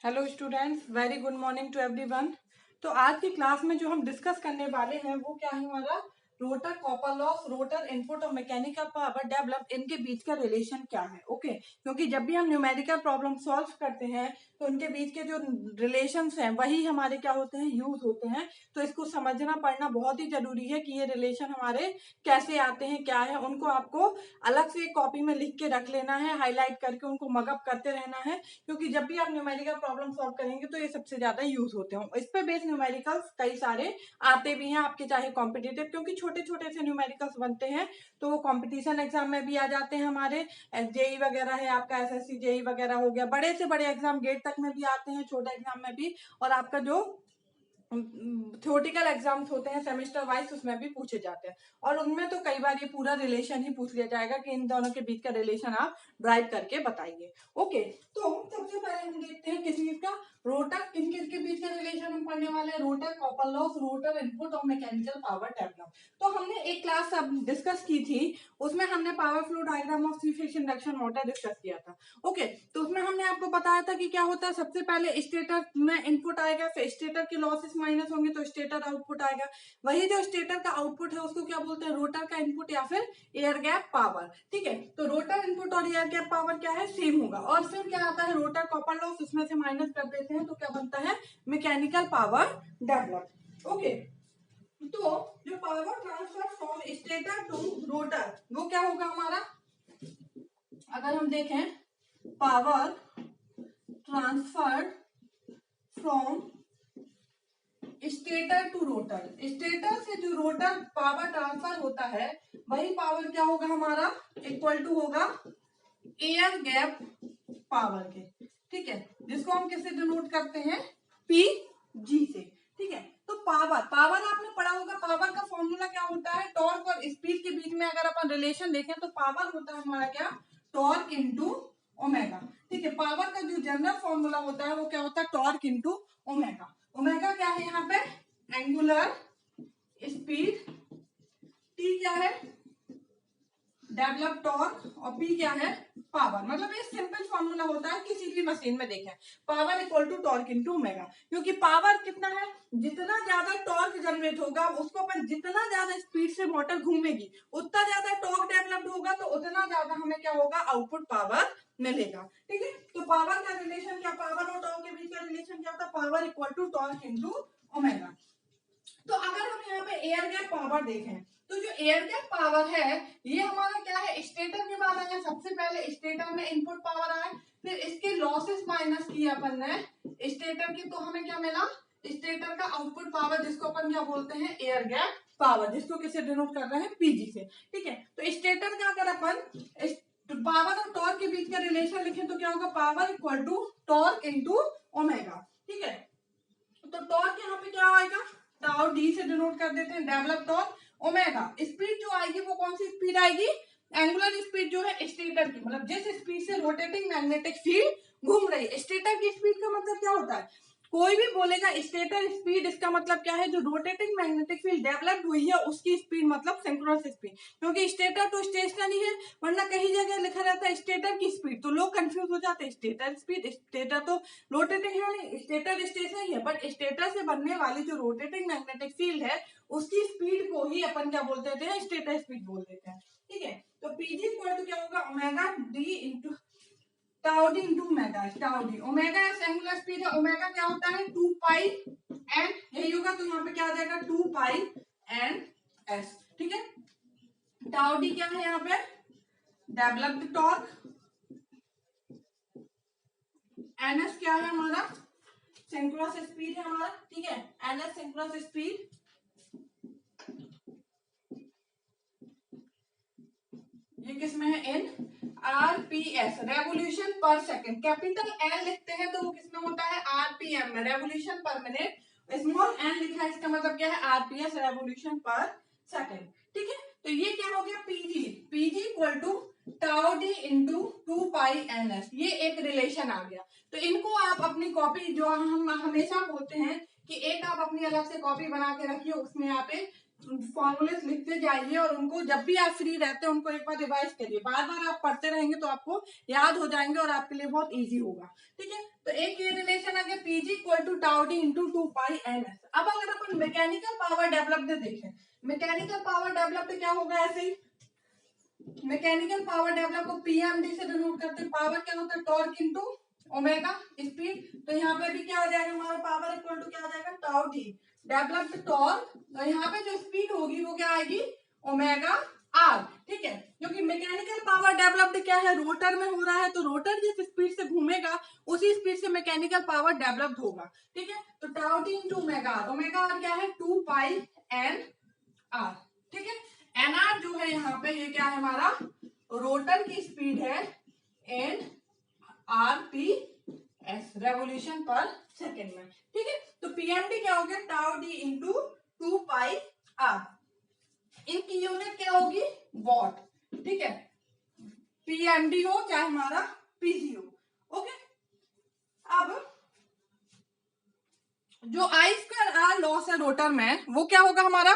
Hello students, very good morning to everyone. तो आज की क्लास में जो हम डिस्कस करने वाले हैं वो क्या है हमारा rotor copper loss, rotor input और मैकेनिकल पावर डेवलप, इनके बीच का रिलेशन क्या है। ओके क्योंकि जब भी हम न्यूमेरिकल प्रॉब्लम सॉल्व करते हैं तो उनके बीच के जो रिलेशंस हैं वही हमारे क्या होते हैं, यूज होते हैं। तो इसको समझना पढ़ना बहुत ही जरूरी है कि ये रिलेशन हमारे कैसे आते हैं, क्या है। उनको आपको अलग से कॉपी में लिख के रख लेना है, हाईलाइट करके उनको मगअप करते रहना है, क्योंकि जब भी आप न्यूमेरिकल प्रॉब्लम सॉल्व करेंगे तो ये सबसे ज्यादा यूज होते हैं। इस पे बेस्ड न्यूमेरिकल्स कई सारे आते भी हैं आपके, चाहे कॉम्पिटिटिव, क्योंकि छोटे छोटे से न्यूमेरिकल्स बनते हैं तो वो कॉम्पिटिशन एग्जाम में भी आ जाते हैं हमारे। जेई वगैरह है आपका, एसएससी जेई वगैरह हो गया, बड़े से बड़े एग्जाम गेट तक में भी आते हैं, छोटे एग्जाम में भी। और आपका जो थ्योरेटिकल एग्जाम्स होते हैं सेमेस्टर वाइज उसमें भी पूछे जाते हैं, और उनमें तो कई बार ये पूरा रिलेशन ही पूछ लिया जाएगा कि इन दोनों के बीच का रिलेशन आप ड्राइव करके बताइए। ओके, तो सबसे पहले हम देखते हैं किस चीज का, रोटर, किन किस के बीच का रिलेशन हम पढ़ने वाले हैं, rotor copper loss, rotor input और मैकेनिकल पावर डेवलप। तो हमने एक क्लास अब डिस्कस की थी, उसमें हमने power flow diagram of three phase induction motor discuss किया था। ओके, तो उसमें हमने आपको बताया था कि क्या होता है, सबसे पहले स्टेटर में इनपुट आएगा, फिर स्टेटर के लॉसेस माइनस होंगे तो स्टेटर आउटपुट आएगा। वही जो स्टेटर का आउटपुट है उसको क्या बोलते हैं, रोटर का इनपुट या फिर एयर गैप पावर। ठीक है, तो रोटर इनपुट और एयर गैप पावर क्या है, सेम होगा। और फिर क्या आता है, रोटर कॉपर लॉस, उसमें से माइनस कर देते हैं तो क्या बनता है, मैकेनिकल पावर डेवलप। ओके, तो जो power transfer from stator to rotor वो क्या होगा हमारा, अगर हम देखें, power transfer from stator to rotor, stator से जो रोटर पावर ट्रांसफर होता है वही पावर क्या होगा हमारा, इक्वल टू होगा एयर गैप पावर के। ठीक है, जिसको हम किससे डिनोट करते हैं, पी जी से। ठीक है, तो पावर, पावर आपने पढ़ा होगा, पावर का फॉर्मूला क्या होता है, टॉर्क और स्पीड के बीच में अगर अपन रिलेशन देखें तो पावर होता है हमारा क्या, टॉर्क इंटू ओमेगा। ठीक है, पावर का जो जनरल फॉर्मूला होता है वो क्या होता है, टॉर्क इंटू ओमेगा। ओमेगा क्या है यहाँ पे, एंगुलर स्पीड, टी क्या है, डेवलप टॉर्क, और पी क्या है, पावर। मतलब ये सिंपल फॉर्मूला होता है किसी भी मशीन में देखें, power equal to torque into omega. क्योंकि पावर कितना है, जितना ज्यादा टॉर्क जनरेट होगा उसको अपन जितना ज्यादा स्पीड से मोटर घूमेगी उतना ज्यादा टॉर्क डेवलप्ड होगा, तो उतना ज्यादा हमें क्या होगा, आउटपुट पावर मिलेगा। ठीक है, तो पावर का रिलेशन क्या, पावर और टॉर्क के बीच का रिलेशन क्या होता है, power equal to torque into omega. तो अगर हम यहाँ पे एयर गैप पावर देखें तो जो एयर गैप पावर है ये हमारा क्या है, स्टेटर के बाद आया, सबसे पहले स्टेटर में इनपुट पावर आए, फिर इसके लॉसेस माइनस किए अपन ने स्टेटर की, तो हमें क्या मिला, स्टेटर का आउटपुट पावर, जिसको अपन क्या बोलते हैं, एयर गैप पावर, जिसको किसे डिनोट कर रहे हैं, पीजी से। ठीक है, तो स्टेटर का अगर अपन पावर और टॉर्क के बीच का रिलेशन लिखें तो क्या होगा, power equal to torque into omega. ठीक है, तो टॉर्क यहाँ पे क्या आएगा, टाउ डी से डिनोट कर देते हैं, डेवलप टॉर्क। ओमेगा स्पीड जो आएगी वो कौन सी स्पीड आएगी, एंगुलर स्पीड जो है स्टेटर की, मतलब जिस स्पीड से रोटेटिंग मैग्नेटिक फील्ड घूम रही है। स्टेटर की स्पीड का मतलब क्या होता है, कोई भी बोलेगा स्टेटर स्पीड, इसका मतलब क्या है, जो रोटेटिंग मैग्नेटिक फील्ड डेवलप हुई है उसकी स्पीड, मतलब सिंक्रोनस स्पीड। क्योंकि स्टेटर तो स्टेशनरी है, वरना कहीं जगह लिखा रहता है स्टेटर की स्पीड तो लोग कंफ्यूज हो जाते हैं, स्टेटर स्पीड, स्टेटर तो रोटेटिंग है नहीं, स्टेटर स्टेशनरी है, बट स्टेटर से बनने वाली जो रोटेटिंग मैग्नेटिक फील्ड है उसकी स्पीड को ही अपन क्या बोल देते हैं, स्टेटर स्पीड बोल देते हैं। ठीक है, तो पीजी इक्वल टू क्या होगा, omega D into tau D into omega, tau D, omega angular speed है, ओमेगा क्या होता है, 2 पाई एन, यही होगा, तो यहाँ पे क्या आ जाएगा, 2 पाई एन एस। ठीक है, टाउ डी क्या है यहाँ पे, डेवलप्ड टॉर्क, एनएस क्या है हमारा, सिंक्रोनस स्पीड है हमारा। ठीक है, एनएस सिंक्रोनस स्पीड, ये किसमें है, इन आरपीएस, रेवोल्यूशन पर सेकंड। कैपिटल एन लिखते हैं तो वो किसमें होता है, आरपीएम में, रेवोल्यूशन पर मिनट। स्मॉल एन लिखा है इसका मतलब क्या है, आरपीएस, रेवोल्यूशन पर सेकंड। ठीक है, तो ये क्या हो गया, PG, PG equal to tau D into 2 pi N S, ये एक रिलेशन आ गया। तो इनको आप अपनी कॉपी, जो हम हमेशा बोलते हैं कि एक आप अपनी अलग से कॉपी बना के रखिए, उसमें आप फॉर्मूलेस लिखते जाइए, और उनको जब भी आप फ्री रहते हैं उनको एक बार रिवाइज करिए, बार बार आप पढ़ते रहेंगे तो आपको याद हो जाएंगे और आपके लिए बहुत इजी होगा। ठीक है, तो एक ये रिलेशन आ गया PG equal to tau D into 2 pi N S. अब अगर अपन मैकेनिकल पावर डेवलप्ड देखें, मैकेनिकल पावर डेवलप्ड क्या होगा, ऐसे ही मैकेनिकल पावर डेवलप को पीएमडी से डिनोट करते हैं। पावर क्या होता है, टॉर्क इनटू ओमेगा स्पीड। तो यहाँ पे भी क्या हो जाएगा, हमारा पावर इक्वल टू क्या हो जाएगा, टाउ डी डेवलप्ड टॉर्क। तो यहाँ पे जो स्पीड होगी वो क्या आएगी, ओमेगा आर। ठीक है, क्योंकि मैकेनिकल पावर डेवलप्ड क्या है, रोटर में हो रहा है, तो रोटर जिस स्पीड से घूमेगा उसी स्पीड से मैकेनिकल पावर डेवलप्ड होगा। ठीक है, तो tau D into omega R, omega R क्या है 2 पाई एन आर। ठीक है, एन आर जो है यहाँ पे ये क्या है, हमारा रोटर की स्पीड है N R P S revolution per second में। ठीक है, तो पीएमडी क्या हो गया, tau D into 2 pi R. इनकी यूनिट क्या होगी, वॉट। ठीक है, पीएमडी हो चाहे हमारा पीजी हो। ओके, अब जो आई स्क्वायर आर लॉस है रोटर में वो क्या होगा हमारा।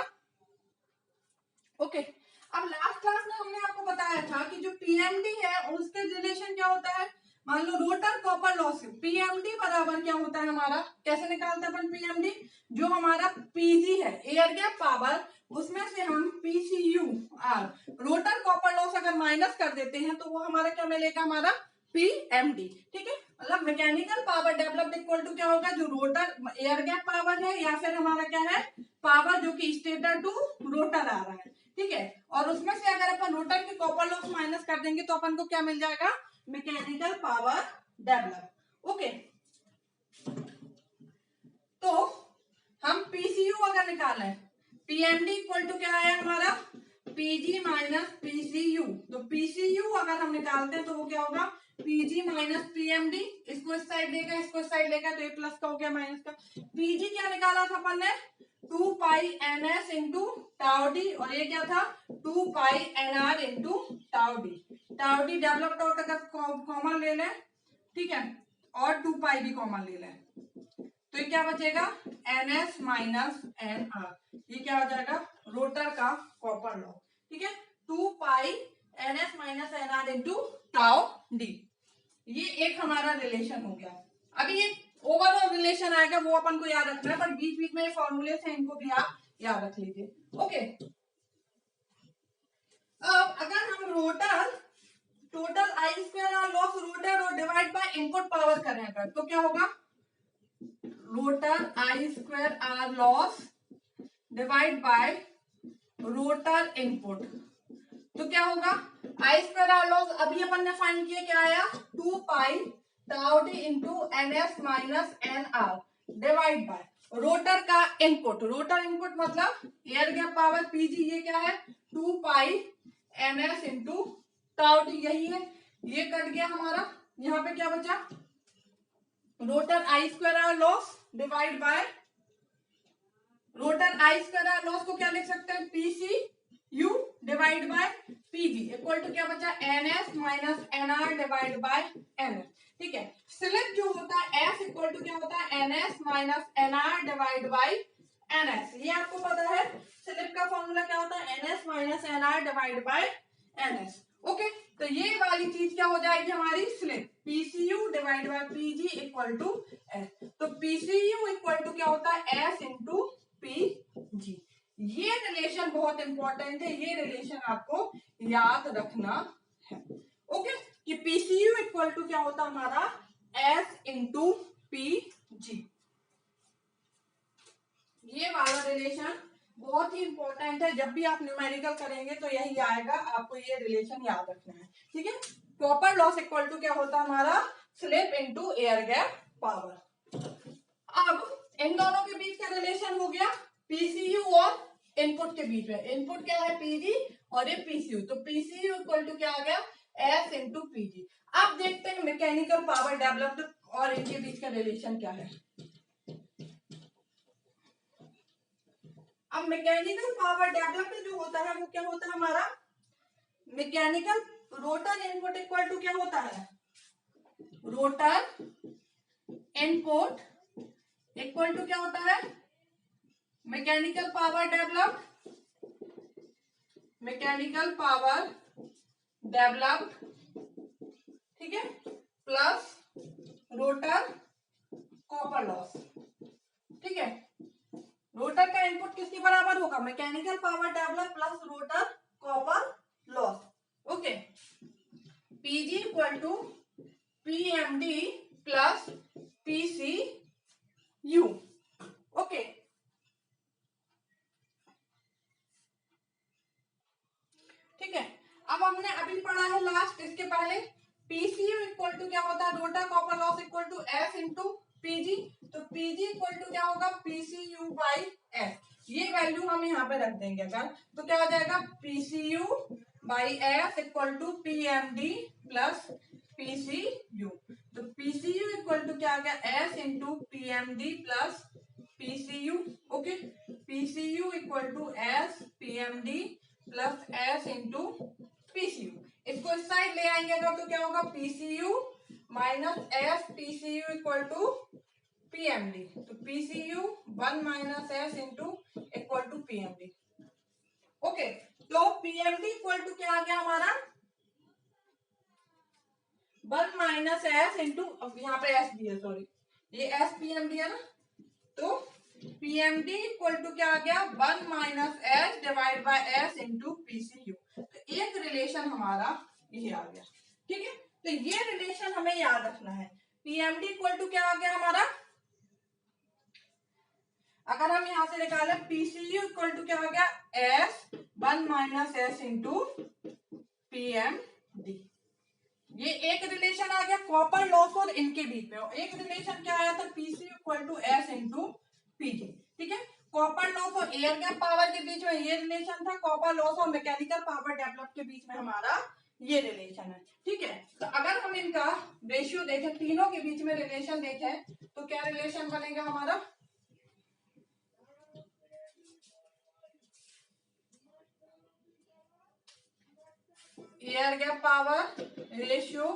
ओके, अब लास्ट क्लास में हमने आपको बताया था कि जो पीएमडी है उसके रिलेशन क्या होता है, मान लो रोटर कॉपर लॉस, पीएमडी बराबर क्या होता है हमारा, कैसे निकालते हैं अपन पीएमडी, जो हमारा पीजी है एयर गैप पावर, उसमें से हम PCU R rotor copper loss अगर माइनस कर देते हैं तो वो हमारा क्या मिलेगा, हमारा पीएमडी। ठीक है, मतलब mechanical power developed equal to क्या होगा, जो रोटर एयर गैप पावर है या फिर हमारा क्या है पावर जो कि स्टेटर टू रोटर आ रहा है। ठीक है, और उसमें से अगर अपन रोटर के कॉपर लॉस माइनस कर देंगे तो अपन को क्या मिल जाएगा, मैकेनिकल पावर डेवलप। ओके, तो हम पीसीयू अगर निकालें, पीएमडी इक्वल टू क्या आया हमारा, पीजी माइनस पीसीयू। तो पीसीयू अगर हम निकालते हैं तो वो क्या होगा, पीजी माइनस पीएमडी। इसको इस साइड लेगा, इसको इस साइड लेगा, तो ये प्लस का हो गया माइनस का। पीजी क्या निकाला था अपन ने, 2 pi NS into tau D, और ये क्या था 2 pi NR into tau D. Tau D developed out अगर कॉमन ले लें, ठीक है, और 2 पाई भी कॉमन ले लें, तो ये क्या बचेगा, एनएस माइनस एन आर। ये क्या हो जाएगा, रोटर का कॉपर लॉस। ठीक है, 2 pi NS minus N R into tau D. ये एक हमारा रिलेशन हो गया। अभी ये ओवरऑल रिलेशन आएगा वो अपन को याद रखना है, पर बीच बीच में ये फॉर्मूले हैं इनको भी आप याद रख लीजिए। ओके, अब अगर हम rotor total I square R loss rotor और डिवाइड बाय इनपुट पावर करें अगर, तो क्या होगा, rotor I square R loss divide by rotor input, तो क्या होगा, आई स्क्वायर आर लॉस अभी अपन ने फाइंड किया, क्या आया 2 pi tau D into NS minus N R divide by rotor का इनपुट। रोटर इनपुट मतलब एयर गैप पावर पीजी, ये क्या है 2 pi NS into tau D, यही है। ये कट गया हमारा, यहाँ पे क्या बचा, rotor I square R loss divide by rotor I square R loss को क्या लिख सकते हैं, PC U divide by PG equal to क्या बचा, NS minus NR divide by NS. ठीक है, स्लिप जो होता है एस इक्वल टू क्या होता है, NS minus NR divide by NS. ये आपको पता है स्लिप का फॉर्मूला क्या होता है, NS minus NR divide by NS. Okay, तो ये वाली चीज क्या हो जाएगी हमारी slip, PCU divide by PG equal to S. तो पीसीयू इक्वल टू क्या होता है, एस इंटू पीजी। ये रिलेशन बहुत इंपॉर्टेंट है, ये रिलेशन आपको याद रखना है। ओके, कि पीसीयू इक्वल टू क्या होता है हमारा, एस इंटू पीजी। ये वाला रिलेशन बहुत ही इंपॉर्टेंट है, जब भी आप न्यूमेरिकल करेंगे तो यही आएगा, आपको ये रिलेशन याद रखना है। ठीक है, कॉपर लॉस इक्वल टू क्या होता है हमारा, slip into air gap power. अब इन दोनों के बीच का रिलेशन हो गया पीसीयू और इनपुट के बीच में। इनपुट क्या है पीजी और ये पीसीयू, तो पीसीयू इक्वल टू क्या आ गया, एस इंटू पीजी। अब देखते हैं मैकेनिकल पावर डेवलप्ड और इनके बीच का रिलेशन क्या है। अब मैकेनिकल पावर डेवलप्ड जो होता है वो क्या होता है हमारा, mechanical rotor input equal to क्या होता है, रोटर इनपुट इक्वल टू क्या होता है, mechanical power developed, mechanical power developed, ठीक है, प्लस रोटर कॉपर लॉस। ठीक है, रोटर का इनपुट किसके बराबर होगा, mechanical power develop plus rotor copper loss. Okay, PG equal to PMD plus PCU. Okay, ठीक है। अब हमने अभी पढ़ा है लास्ट, इसके पहले पीसीयू इक्वल टू क्या होता है, rotor copper loss equal to S into PG. तो पीजी इक्वल टू क्या होगा, पीसीयू बाई एस। ये वैल्यू हम यहाँ पे रख देंगे अगर, तो क्या हो जाएगा, PCU by S equal to PMD plus PCU. तो पीसीयू इक्वल टू क्या आ गया, S into PMD plus PCU. Okay, PCU equal to S PMD plus S into PCU. इसको इस साइड ले आएंगे अगर तो क्या होगा, PCU minus S PCU equal to PMD. तो PCU 1 minus S into equal to PMD. Okay, तो पीएमडी इक्वल टू क्या आ गया हमारा, 1 माइनस एस इंटू, अब यहाँ पे एस दिया, सॉरी ये एस पीएमडी है ना, तो पीएमडी इक्वल टू क्या आ गया, 1 minus S divide by S into PCU. तो एक रिलेशन हमारा ये आ गया। ठीक है, तो ये रिलेशन हमें याद रखना है। पीएमडी इक्वल टू क्या आ गया हमारा, अगर हम यहां से निकालें पीसीयू इक्वल टू क्या हो गया, S 1 minus S into PMD. ये एक रिलेशन आ गया कॉपर लॉस और इनके बीच में। एक रिलेशन क्या आया था, PCU equal to S into PG. ठीक है, कॉपर लॉस और एयर गैप पावर के बीच में ये रिलेशन था, कॉपर लॉस और मैकेनिकल पावर डेवलप के बीच में हमारा ये रिलेशन है। ठीक है, तो अगर हम इनका रेशियो देखें, तीनों के बीच में रिलेशन देखें, तो क्या रिलेशन बनेगा हमारा, air gap power ratio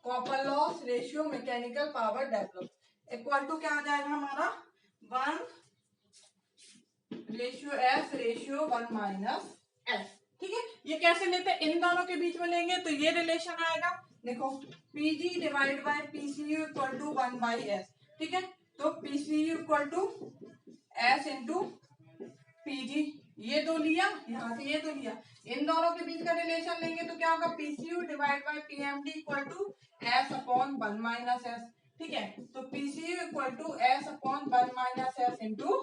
copper loss ratio mechanical power develop equal to क्या आ जाएगा हमारा, 1 ratio S ratio 1 minus S. ठीक है, ये कैसे लेते हैं, इन दोनों के बीच में लेंगे तो ये रिलेशन आएगा, देखो PG divide by PCU equal to 1 by S. ठीक है, तो PCU equal to S into PG, ये दो लिया, यहाँ से ये दो लिया, इन दोनों के बीच का रिलेशन लेंगे तो क्या होगा, PCU divide by PMD equal to S upon 1 minus S. ठीक है, तो PCU equal to S upon 1 minus S into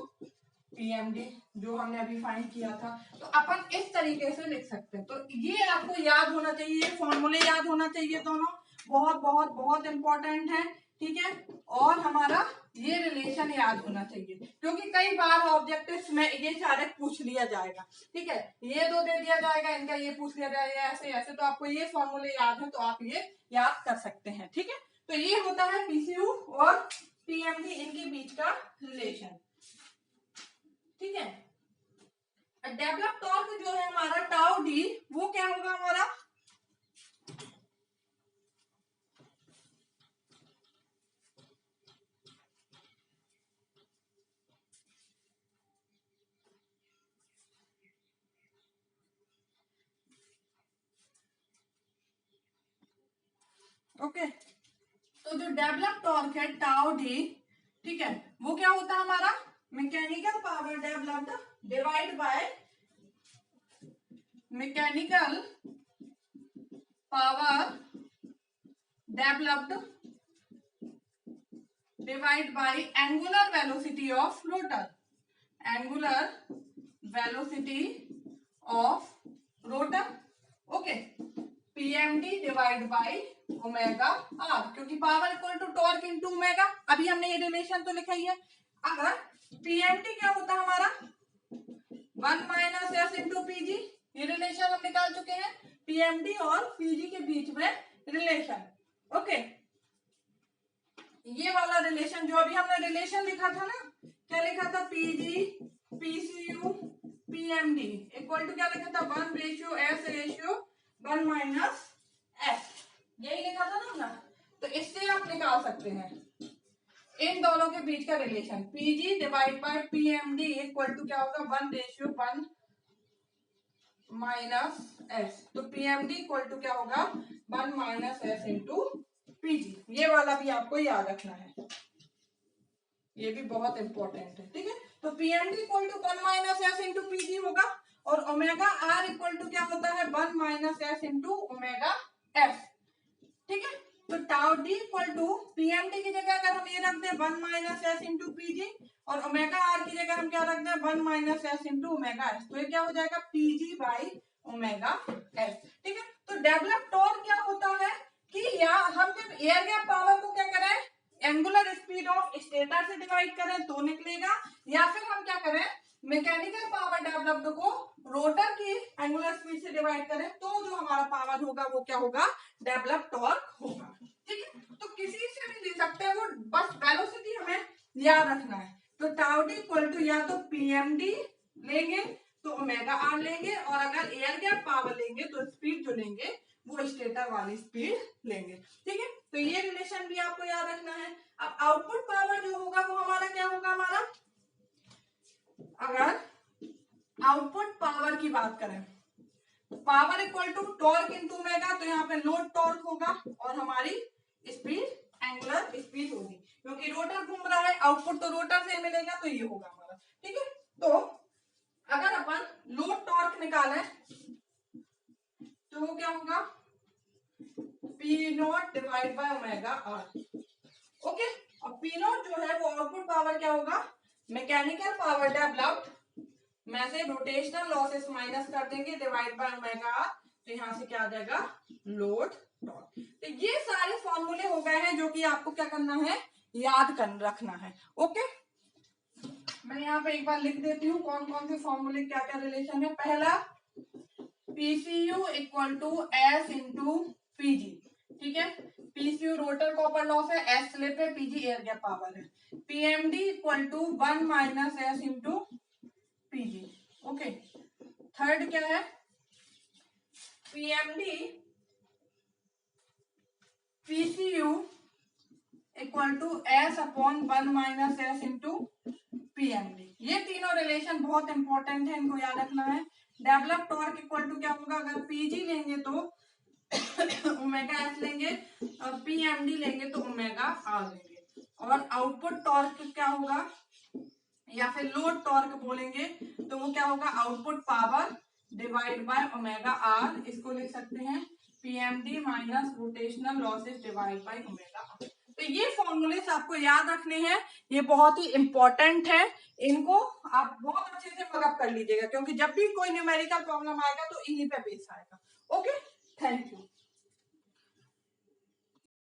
PMD, जो हमने अभी फाइंड किया था। तो अपन इस तरीके से लिख सकते हैं। तो ये आपको याद होना चाहिए, ये फॉर्मूले याद होना चाहिए दोनों, बहुत बहुत बहुत इंपॉर्टेंट है। ठीक है, और हमारा ये रिलेशन याद होना चाहिए, क्योंकि कई बार ऑब्जेक्टिव्स में ये सारे पूछ लिया जाएगा। ठीक है, ये दो दे दिया जाएगा, इनका ये पूछ लिया जाएगा, ऐसे ऐसे। तो आपको ये फॉर्मूले याद है तो आप ये याद कर सकते हैं। ठीक है, तो ये होता है पीसीयू और पीएमडी इनके बीच का रिलेशन। ठीक है, डेवलप टॉर्क जो है हमारा टाउ डी, वो क्या होगा हमारा, ओके, तो जो डेवलप टॉर्क है टाउ डी, ठीक है, वो क्या होता है हमारा, mechanical power developed divide by mechanical power developed divide by angular velocity of rotor, angular velocity of rotor. Okay, PMD divide by omega R, क्योंकि power equal to torque into omega, अभी हमने ये रिलेशन तो लिखा ही है। अगर PMD क्या होता है हमारा, 1 माइनस एस इंटू पीजी, ये रिलेशन हम निकाल चुके हैं, पीएमडी और पीजी के बीच में रिलेशन। ओके, ये वाला रिलेशन जो अभी हमने रिलेशन लिखा था ना, क्या लिखा था, PG PCU PMD equal to क्या लिखा था, 1 ratio S ratio 1 minus S, यही लिखा था ना हमने। तो इससे आप निकाल सकते हैं इन दोनों के बीच का relation, PG divide by PMD equal to क्या होगा, 1 रेशियो 1 माइनस एस। तो पीएमडी इक्वल टू क्या होगा, 1 माइनस एस इंटू पीजी, ये वाला भी आपको याद रखना है, ये भी बहुत इंपॉर्टेंट है। ठीक है, तो PMD equal to 1 minus S into PG होगा, और ओमेगा आर इक्वल टू क्या होता है 1 minus S into omega F. ठीक है, तो tau D equal to PMD की जगह अगर हम ये रख दें 1 माइनस एस इंटू पीजी, और ओमेगा आर की जगह हम क्या रख दें 1 minus S into omega S, तो ये क्या हो जाएगा पीजी बाई ओमेगा एस। ठीक है, तो डेवलप टॉर्क क्या होता है कि या हम जब एयर गैप पावर को क्या करें एंगुलर स्पीड ऑफ स्टेटर से डिवाइड करें तो निकलेगा, या फिर हम क्या करें मैकेनिकल पावर डेवलप्ड को रोटर की एंगुलर स्पीड से डिवाइड करें तो जो हमारा पावर होगा वो क्या होगा डेवलप टॉर्क होगा। ठीक है, तो किसी से भी ले सकते हैं, वो बस वेलोसिटी हमें याद रखना है। तो टाउ डी इक्वल टू या तो पीएमडी लेंगे तो ओमेगा आर लेंगे, और अगर एयर गैप पावर लेंगे तो स्पीड जो लेंगे वो स्टेटर वाली स्पीड लेंगे। ठीक है, तो ये रिलेशन भी आपको याद रखना है। अब आउटपुट पावर जो होगा वो हमारा क्या होगा, हमारा अगर आउटपुट पावर की बात करें power equal to torque into omega, तो यहाँ पे लोड टॉर्क होगा और हमारी स्पीड एंगुलर स्पीड होगी, क्योंकि रोटर घूम रहा है आउटपुट तो रोटर से मिलेगा, तो ये होगा हमारा। ठीक है, तो अगर अपन लोड टॉर्क निकालें तो वो क्या होगा P naught divide by omega R. Okay, और पी नॉट जो है वो आउटपुट पावर क्या होगा मैकेनिकल पावर डेवलप्ड में से रोटेशनल लॉसेस माइनस कर देंगे डिवाइड बाय ओमेगा आर, तो यहां से क्या आ जाएगा लोड टॉर्क। तो ये सारे फॉर्मूले हो गए हैं जो कि आपको क्या करना है याद कर रखना है। ओके, मैं यहाँ पे एक बार लिख देती हूँ कौन कौन से फॉर्मूले क्या क्या रिलेशन है। पहला PCU equal to S into PG. ठीक है, पीसीयू रोटर कॉपर लॉस है, एस स्लिप है, पीजी एयर गैप पावर है। PMD equal to 1 minus S into PG. Okay, third क्या है PMD PCU equal to S upon 1 minus S into PMD. ये तीनों relation बहुत इंपॉर्टेंट है, इनको याद रखना है। डेवलप टॉर्क इक्वल टू क्या होगा अगर पीजी लेंगे तो ओमेगा एस लेंगे, और पीएमडी लेंगे तो ओमेगा आर लेंगे, और आउटपुट टॉर्क क्या होगा या फिर लोड टॉर्क बोलेंगे तो वो क्या होगा output power divide by omega R. इसको लिख सकते हैं PMD minus rotational losses divide by omega R. तो ये फॉर्मूलेस आपको याद रखने हैं, ये बहुत ही इंपॉर्टेंट है, इनको आप बहुत अच्छे से मगअप कर लीजिएगा, क्योंकि जब भी कोई न्यूमेरिकल प्रॉब्लम आएगा तो इन्हीं पे बेस आएगा। Okay, thank you.